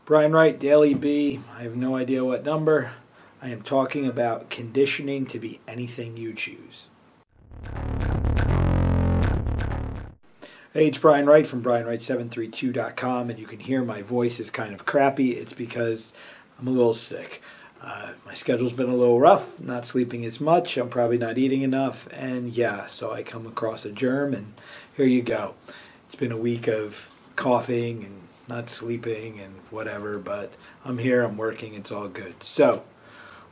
Brian Wright, Daily B. I have no idea what number. I am talking about conditioning to be anything you choose. Hey, it's Brian Wright from BrianWright732.com, and you can hear my voice is kind of crappy. It's because I'm a little sick. My schedule's been a little rough, not sleeping as much, I'm probably not eating enough, and so I come across a germ, and here you go. It's been a week of coughing and not sleeping and whatever, but I'm here, I'm working, it's all good. So,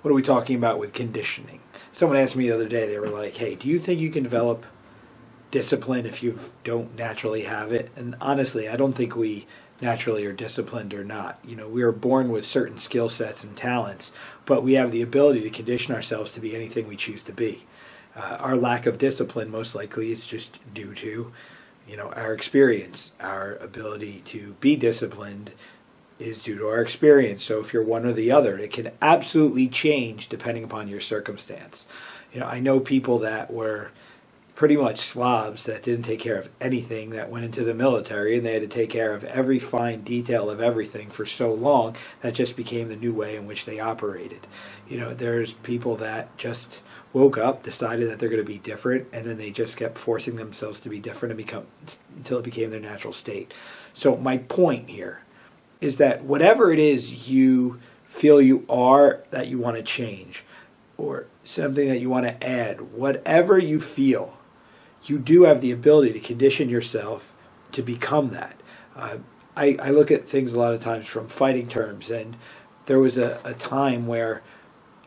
what are we talking about with conditioning? Someone asked me the other day, they were like, hey, do you think you can develop discipline if you don't naturally have it? And honestly, I don't think we naturally are disciplined or not. You know, we are born with certain skill sets and talents, but we have the ability to condition ourselves to be anything we choose to be. Our lack of discipline most likely is just due to, our experience. Our ability to be disciplined is due to our experience. So if you're one or the other, it can absolutely change depending upon your circumstance. I know people that were pretty much slobs that didn't take care of anything, that went into the military and they had to take care of every fine detail of everything for so long that just became the new way in which they operated. There's people that just woke up, decided that they're going to be different, and then they just kept forcing themselves to be different until it became their natural state. So my point here is that whatever it is you feel you are that you want to change, or something that you want to add, whatever you feel, you do have the ability to condition yourself to become that. I look at things a lot of times from fighting terms, and there was a time where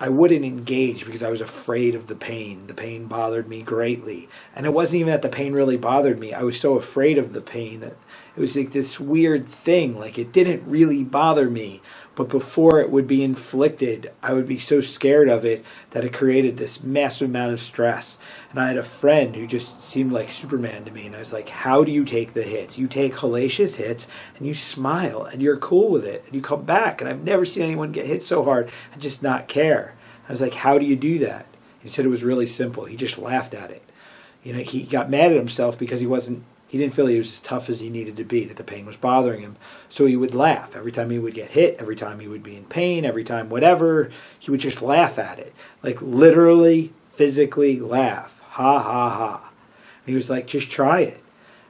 I wouldn't engage because I was afraid of the pain. The pain bothered me greatly. And it wasn't even that the pain really bothered me. I was so afraid of the pain that it was like this weird thing. Like, it didn't really bother me. But before it would be inflicted, I would be so scared of it that it created this massive amount of stress. And I had a friend who just seemed like Superman to me. And I was like, how do you take the hits? You take hellacious hits and you smile and you're cool with it. And you come back. And I've never seen anyone get hit so hard and just not care. I was like, how do you do that? He said it was really simple. He just laughed at it. He got mad at himself because he didn't feel he was as tough as he needed to be, that the pain was bothering him. So he would laugh. Every time he would get hit, every time he would be in pain, every time whatever, he would just laugh at it. Like, literally, physically laugh. Ha, ha, ha. And he was like, just try it.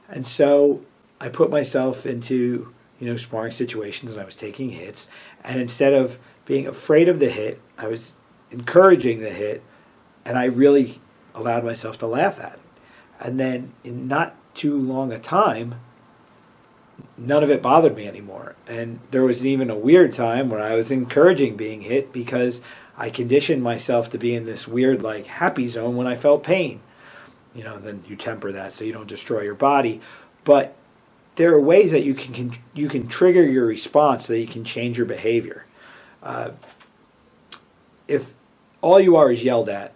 And so I put myself into, sparring situations, and I was taking hits. And instead of being afraid of the hit, I was encouraging the hit, and I really allowed myself to laugh at it. And then in not too long a time, none of it bothered me anymore. And there was even a weird time where I was encouraging being hit because I conditioned myself to be in this weird, like, happy zone when I felt pain. Then you temper that so you don't destroy your body. But there are ways that you can trigger your response so that you can change your behavior. If all you are is yelled at,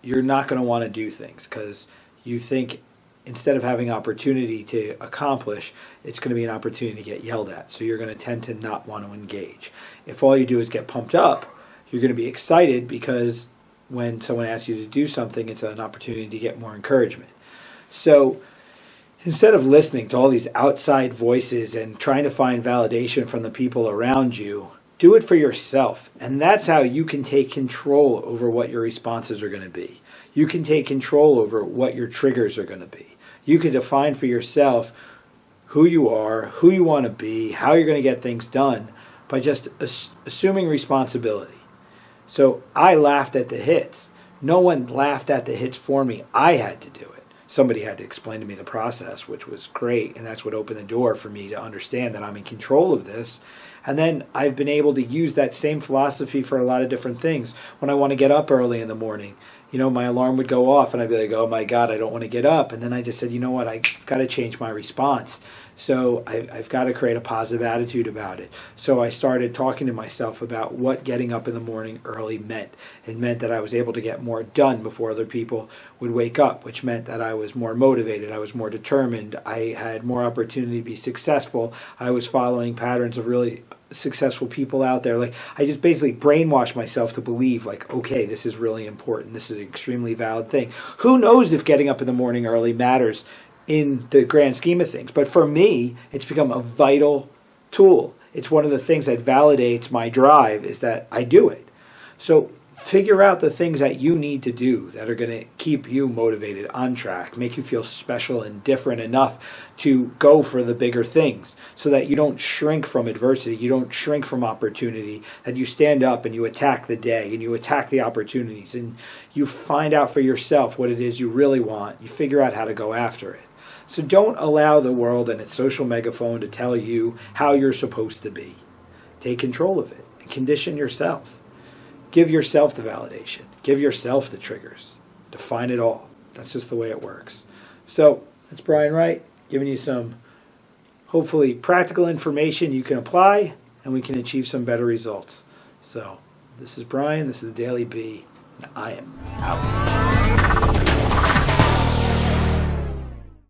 you're not going to want to do things because you think instead of having opportunity to accomplish, it's going to be an opportunity to get yelled at. So you're going to tend to not want to engage. If all you do is get pumped up, you're going to be excited because when someone asks you to do something, it's an opportunity to get more encouragement. So instead of listening to all these outside voices and trying to find validation from the people around you, do it for yourself. And that's how you can take control over what your responses are going to be. You can take control over what your triggers are going to be. You can define for yourself who you are, who you want to be, how you're going to get things done by just assuming responsibility. So I laughed at the hits. No one laughed at the hits for me. I had to do it. Somebody had to explain to me the process, which was great, and that's what opened the door for me to understand that I'm in control of this. And then I've been able to use that same philosophy for a lot of different things. When I want to get up early in the morning, my alarm would go off and I'd be like, oh my God, I don't want to get up. And then I just said, you know what, I've got to change my response. So I've got to create a positive attitude about it. So I started talking to myself about what getting up in the morning early meant. It meant that I was able to get more done before other people would wake up, which meant that I was more motivated, I was more determined, I had more opportunity to be successful. I was following patterns of really successful people out there. Like, I just basically brainwashed myself to believe, like, okay, this is really important. This is an extremely valid thing. Who knows if getting up in the morning early matters in the grand scheme of things? But for me, it's become a vital tool. it's one of the things that validates my drive is that I do it. So figure out the things that you need to do that are going to keep you motivated, on track, make you feel special and different enough to go for the bigger things so that you don't shrink from adversity, you don't shrink from opportunity, that you stand up and you attack the day and you attack the opportunities and you find out for yourself what it is you really want. You figure out how to go after it. So don't allow the world and its social megaphone to tell you how you're supposed to be. Take control of it and condition yourself. Give yourself the validation. Give yourself the triggers. Define it all. That's just the way it works. So that's Brian Wright giving you some hopefully practical information you can apply and we can achieve some better results. So this is Brian. This is the Daily Bee. And I am out.